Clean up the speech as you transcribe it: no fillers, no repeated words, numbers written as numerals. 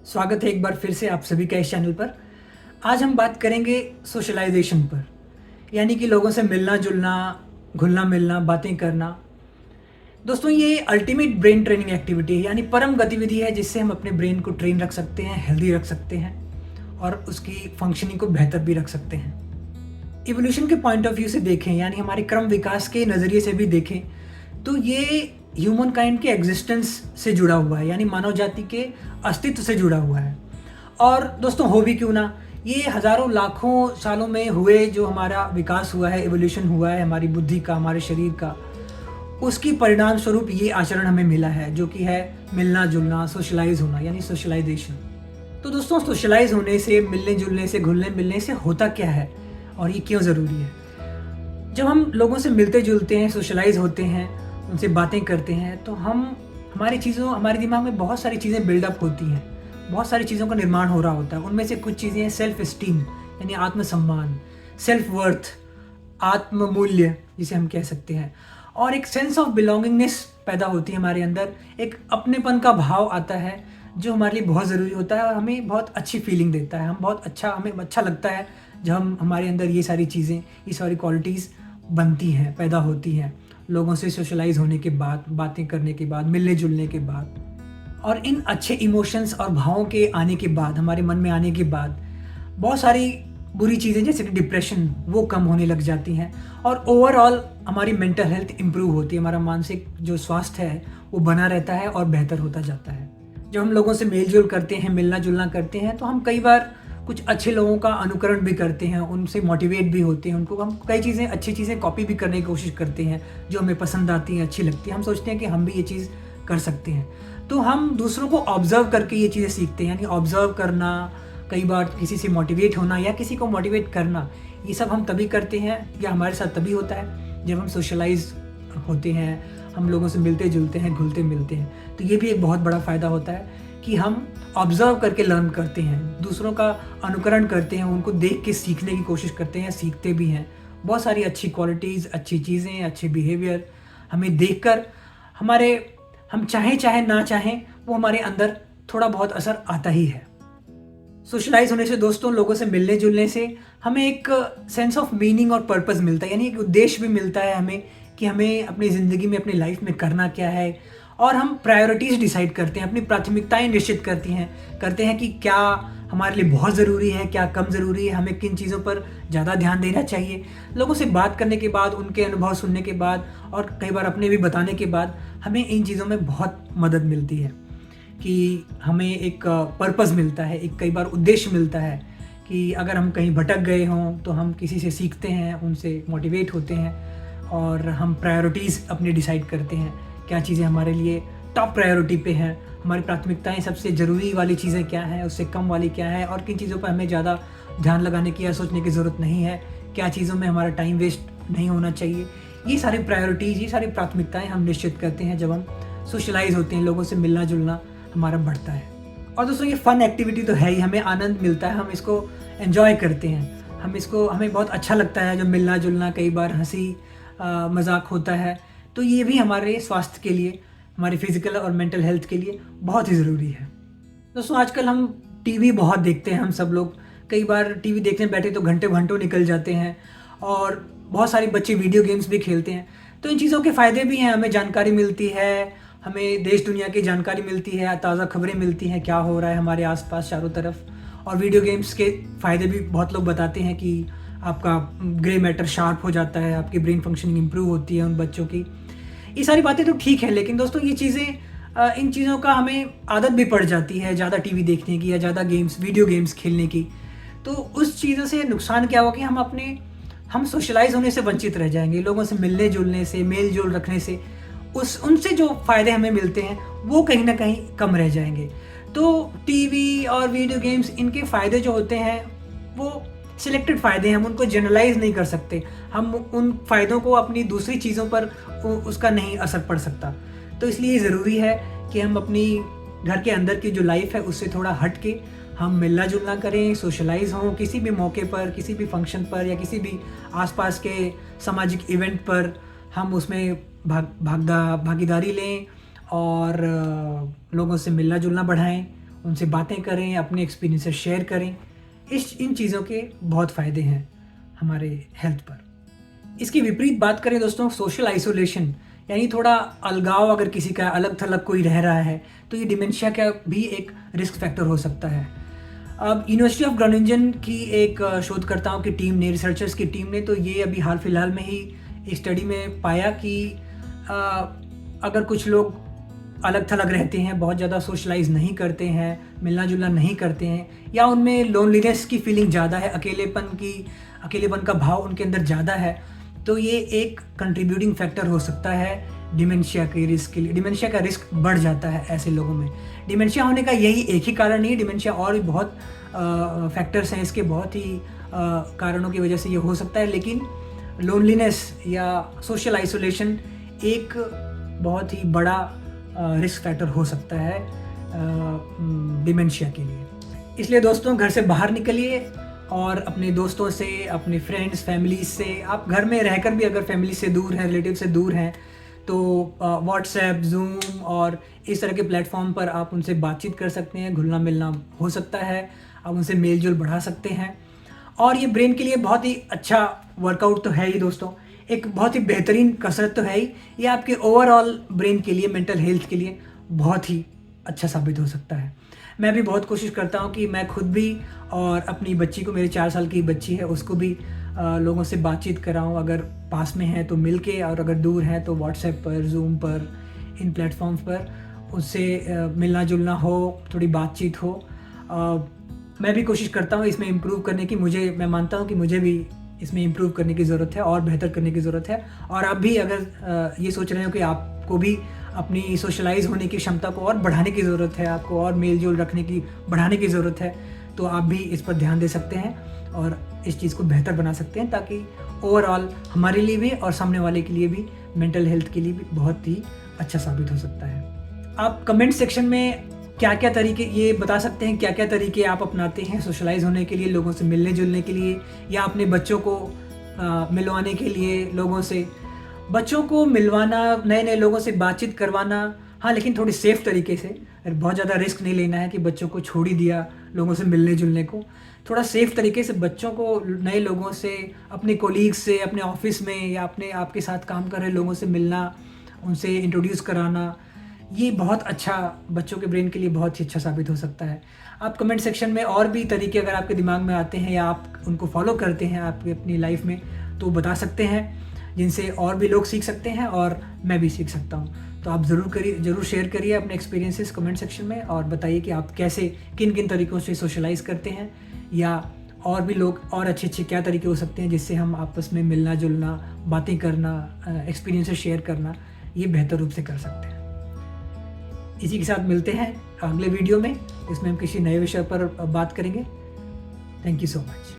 स्वागत है एक बार फिर से आप सभी का इस चैनल पर। आज हम बात करेंगे सोशलाइजेशन पर, यानी कि लोगों से मिलना जुलना, घुलना मिलना, बातें करना। दोस्तों, ये अल्टीमेट ब्रेन ट्रेनिंग एक्टिविटी है, यानी परम गतिविधि है जिससे हम अपने ब्रेन को ट्रेन रख सकते हैं, हेल्दी रख सकते हैं और उसकी फंक्शनिंग को बेहतर भी रख सकते हैं। इवोल्यूशन के पॉइंट ऑफ व्यू से देखें, यानी हमारे क्रम विकास के नज़रिए से भी देखें, तो ये ह्यूमन काइंड के एग्जिस्टेंस से जुड़ा हुआ है, यानी मानव जाति के अस्तित्व से जुड़ा हुआ है। और दोस्तों, हो भी क्यों ना, ये हज़ारों लाखों सालों में हुए जो हमारा विकास हुआ है, इवोल्यूशन हुआ है हमारी बुद्धि का, हमारे शरीर का, उसकी परिणाम स्वरूप ये आचरण हमें मिला है, जो कि है मिलना जुलना, सोशलाइज होना, यानी सोशलाइजेशन। तो दोस्तों, सोशलाइज होने से, मिलने जुलने से, घुलने मिलने से होता क्या है और ये क्यों ज़रूरी है? जब हम लोगों से मिलते जुलते हैं, सोशलाइज होते हैं, उनसे बातें करते हैं, तो हमारे दिमाग में बहुत सारी चीज़ें बिल्डअप होती हैं, बहुत सारी चीज़ों का निर्माण हो रहा होता है। उनमें से कुछ चीज़ें हैं सेल्फ इस्टीम, यानी आत्मसम्मान, सेल्फ वर्थ, आत्ममूल्य जिसे हम कह सकते हैं, और एक सेंस ऑफ बिलोंगिंगनेस पैदा होती है हमारे अंदर। एक अपनेपन का भाव आता है जो हमारे लिए बहुत ज़रूरी होता है और हमें बहुत अच्छी फीलिंग देता है। हमें अच्छा लगता है जब हमारे अंदर ये सारी चीज़ें, ये सारी क्वालिटीज़ बनती हैं, पैदा होती हैं, लोगों से सोशलाइज होने के बाद, बातें करने के बाद, मिलने जुलने के बाद। और इन अच्छे इमोशंस और भावों के आने के बाद, हमारे मन में आने के बाद, बहुत सारी बुरी चीज़ें जैसे कि डिप्रेशन, वो कम होने लग जाती हैं और ओवरऑल हमारी मेंटल हेल्थ इम्प्रूव होती है। हमारा मानसिक जो स्वास्थ्य है वो बना रहता है और बेहतर होता जाता है। जब हम लोगों से मेल जोल करते हैं, मिलना जुलना करते हैं, तो हम कई बार कुछ अच्छे लोगों का अनुकरण भी करते हैं, उनसे मोटिवेट भी होते हैं, उनको हम कई चीज़ें, अच्छी चीज़ें कॉपी भी करने की कोशिश करते हैं जो हमें पसंद आती हैं, अच्छी लगती हैं। हम सोचते हैं कि हम भी ये चीज़ कर सकते हैं। तो हम दूसरों को ऑब्ज़र्व करके ये चीज़ें सीखते हैं, यानी ऑब्ज़र्व करना, कई बार किसी से मोटिवेट होना या किसी को मोटिवेट करना, ये सब हम तभी करते हैं या हमारे साथ तभी होता है जब हम सोशलाइज होते हैं, हम लोगों से मिलते जुलते हैं, घुलते मिलते हैं। तो ये भी एक बहुत बड़ा फ़ायदा होता है कि हम ऑब्ज़र्व करके लर्न करते हैं, दूसरों का अनुकरण करते हैं, उनको देख के सीखने की कोशिश करते हैं, सीखते भी हैं। बहुत सारी अच्छी क्वालिटीज़, अच्छी चीज़ें, अच्छे बिहेवियर हमें देखकर हम चाहे ना चाहें, वो हमारे अंदर थोड़ा बहुत असर आता ही है। सोशलाइज होने से दोस्तों, लोगों से मिलने जुलने से हमें एक सेंस ऑफ मीनिंग और पर्पस मिलता है, यानी एक उद्देश्य भी मिलता है हमें कि हमें अपनी ज़िंदगी में, अपनी लाइफ में करना क्या है। और हम प्रायोरिटीज़ डिसाइड करते हैं, अपनी प्राथमिकताएं निश्चित करते हैं कि क्या हमारे लिए बहुत ज़रूरी है, क्या कम ज़रूरी है, हमें किन चीज़ों पर ज़्यादा ध्यान देना चाहिए। लोगों से बात करने के बाद, उनके अनुभव सुनने के बाद और कई बार अपने भी बताने के बाद हमें इन चीज़ों में बहुत मदद मिलती है कि हमें एक पर्पस मिलता है, एक कई बार उद्देश्य मिलता है कि अगर हम कहीं भटक गए हों तो हम किसी से सीखते हैं, उनसे मोटिवेट होते हैं और हम प्रायोरिटीज़ अपनी डिसाइड करते हैं, क्या चीज़ें हमारे लिए टॉप प्रायोरिटी पे हैं, हमारी प्राथमिकताएं सबसे ज़रूरी वाली चीज़ें क्या हैं, उससे कम वाली क्या है, और किन चीज़ों पर हमें ज़्यादा ध्यान लगाने की या सोचने की ज़रूरत नहीं है, क्या चीज़ों में हमारा टाइम वेस्ट नहीं होना चाहिए। ये सारी प्रायोरिटीज़, ये सारी प्राथमिकताएं हम निश्चित करते हैं जब हम सोशलाइज होते हैं, लोगों से मिलना जुलना हमारा बढ़ता है। और दोस्तों, ये फ़न एक्टिविटी तो है ही, हमें आनंद मिलता है, हम इसको एन्जॉय करते हैं, हमें बहुत अच्छा लगता है जब मिलना जुलना, कई बार हंसी मजाक होता है। तो ये भी हमारे स्वास्थ्य के लिए, हमारे फिजिकल और मेंटल हेल्थ के लिए बहुत ही ज़रूरी है। दोस्तों, आजकल हम टीवी बहुत देखते हैं, हम सब लोग कई बार टीवी देखने बैठे तो घंटे घंटों निकल जाते हैं और बहुत सारे बच्चे वीडियो गेम्स भी खेलते हैं। तो इन चीज़ों के फ़ायदे भी हैं, हमें जानकारी मिलती है, हमें देश दुनिया की जानकारी मिलती है, ताज़ा खबरें मिलती हैं, क्या हो रहा है हमारे आसपास चारों तरफ। और वीडियो गेम्स के फ़ायदे भी बहुत लोग बताते हैं कि आपका ग्रे मैटर शार्प हो जाता है, आपकी ब्रेन फंक्शनिंग इम्प्रूव होती है उन बच्चों की। ये सारी बातें तो ठीक है, लेकिन दोस्तों, ये चीज़ें, इन चीज़ों का हमें आदत भी पड़ जाती है ज़्यादा टीवी देखने की या ज़्यादा वीडियो गेम्स खेलने की। तो उस चीज़ों से नुकसान क्या होगा कि हम सोशलाइज होने से वंचित रह जाएंगे, लोगों से मिलने जुलने से, मेल जोल रखने से, उनसे जो फ़ायदे हमें मिलते हैं वो कहीं ना कहीं कम रह जाएंगे। तो टीवी और वीडियो गेम्स, इनके फ़ायदे जो होते हैं वो सिलेक्टेड फ़ायदे हैं, हम उनको जनरलाइज नहीं कर सकते। हम उन फ़ायदों को अपनी दूसरी चीज़ों पर उसका नहीं असर पड़ सकता। तो इसलिए ज़रूरी है कि हम अपनी घर के अंदर की जो लाइफ है उससे थोड़ा हट के हम मिलना जुलना करें, सोशलाइज हों, किसी भी मौके पर, किसी भी फंक्शन पर या किसी भी आसपास के सामाजिक इवेंट पर हम उसमें भागीदारी लें और लोगों से मिलना जुलना बढ़ाएं, उनसे बातें करें, अपने एक्सपीरियंसेस शेयर करें। इन चीज़ों के बहुत फ़ायदे हैं हमारे हेल्थ पर। इसकी विपरीत बात करें दोस्तों, सोशल आइसोलेशन यानी थोड़ा अलगाव अगर किसी का अलग थलग कोई रह रहा है तो ये डिमेंशिया का भी एक रिस्क फैक्टर हो सकता है। अब यूनिवर्सिटी ऑफ ग्रोनिंजन की एक शोधकर्ताओं की टीम ने, रिसर्चर्स की टीम ने, तो ये अभी हाल फिलहाल में ही एक स्टडी में पाया कि अगर कुछ लोग अलग थलग रहते हैं, बहुत ज़्यादा सोशलाइज नहीं करते हैं, मिलना जुलना नहीं करते हैं, या उनमें लोनलीनेस की फीलिंग ज़्यादा है, अकेलेपन का भाव उनके अंदर ज़्यादा है, तो ये एक कंट्रीब्यूटिंग फैक्टर हो सकता है डिमेंशिया के रिस्क के लिए। डिमेंशिया का रिस्क बढ़ जाता है ऐसे लोगों में। डिमेंशिया होने का यही एक ही कारण नहीं है, डिमेंशिया और भी बहुत फैक्टर्स हैं इसके, बहुत ही कारणों की वजह से ये हो सकता है, लेकिन लोनलीनेस या सोशल आइसोलेशन एक बहुत ही बड़ा रिस्क फैक्टर हो सकता है डिमेंशिया के लिए। इसलिए दोस्तों, घर से बाहर निकलिए और अपने दोस्तों से, अपने फ्रेंड्स, फैमिली से, आप घर में रहकर भी अगर फैमिली से दूर हैं, रिलेटिव से दूर हैं, तो व्हाट्सएप, जूम और इस तरह के प्लेटफॉर्म पर आप उनसे बातचीत कर सकते हैं, घुलना मिलना हो सकता है, आप उनसे मेल जोल बढ़ा सकते हैं। और ये ब्रेन के लिए बहुत ही अच्छा वर्कआउट तो है ही दोस्तों, एक बहुत ही बेहतरीन कसरत तो है ही, ये आपके ओवरऑल ब्रेन के लिए, मेंटल हेल्थ के लिए बहुत ही अच्छा साबित हो सकता है। मैं भी बहुत कोशिश करता हूँ कि मैं खुद भी और अपनी बच्ची को, मेरी 4 साल की बच्ची है, उसको भी लोगों से बातचीत कराऊँ, अगर पास में है तो मिल के, और अगर दूर है तो व्हाट्सएप पर, जूम पर, इन प्लेटफॉर्म्स पर उससे मिलना जुलना हो, थोड़ी बातचीत हो। मैं भी कोशिश करता हूँ इसमें इम्प्रूव करने की। मैं मानता हूँ कि मुझे भी इसमें इम्प्रूव करने की ज़रूरत है और बेहतर करने की ज़रूरत है। और आप भी अगर ये सोच रहे हो कि आपको भी अपनी सोशलाइज होने की क्षमता को और बढ़ाने की ज़रूरत है, आपको और मेल जोल बढ़ाने की ज़रूरत है, तो आप भी इस पर ध्यान दे सकते हैं और इस चीज़ को बेहतर बना सकते हैं, ताकि ओवरऑल हमारे लिए भी और सामने वाले के लिए भी, मेंटल हेल्थ के लिए भी बहुत ही अच्छा साबित हो सकता है। आप कमेंट सेक्शन में क्या क्या तरीके ये बता सकते हैं, क्या क्या तरीके आप अपनाते हैं सोशलाइज होने के लिए, लोगों से मिलने जुलने के लिए, या अपने बच्चों को मिलवाने के लिए लोगों से। बच्चों को मिलवाना, नए नए लोगों से बातचीत करवाना, हाँ, लेकिन थोड़ी सेफ़ तरीके से। बहुत ज़्यादा रिस्क नहीं लेना है कि बच्चों को छोड़ ही दिया लोगों से मिलने जुलने को। थोड़ा सेफ़ तरीके से बच्चों को नए लोगों से, अपने कोलीग्स से, अपने ऑफिस में या अपने आपके साथ काम कर रहे लोगों से मिलना, उनसे इंट्रोड्यूस कराना, ये बहुत अच्छा, बच्चों के ब्रेन के लिए बहुत ही अच्छा साबित हो सकता है। आप कमेंट सेक्शन में और भी तरीके अगर आपके दिमाग में आते हैं या आप उनको फॉलो करते हैं आपकी अपनी लाइफ में, तो बता सकते हैं, जिनसे और भी लोग सीख सकते हैं और मैं भी सीख सकता हूँ। तो आप ज़रूर शेयर करिए अपने एक्सपीरियंसेस कमेंट सेक्शन में, और बताइए कि आप कैसे, किन किन तरीक़ों से सोशलाइज करते हैं, या और भी लोग और अच्छे क्या तरीके हो सकते हैं जिससे हम आपस में मिलना जुलना, बातें करना, एक्सपीरियंसेस शेयर करना, ये बेहतर रूप से कर सकते हैं। इसी के साथ मिलते हैं अगले वीडियो में, इसमें हम किसी नए विषय पर बात करेंगे। Thank you so much.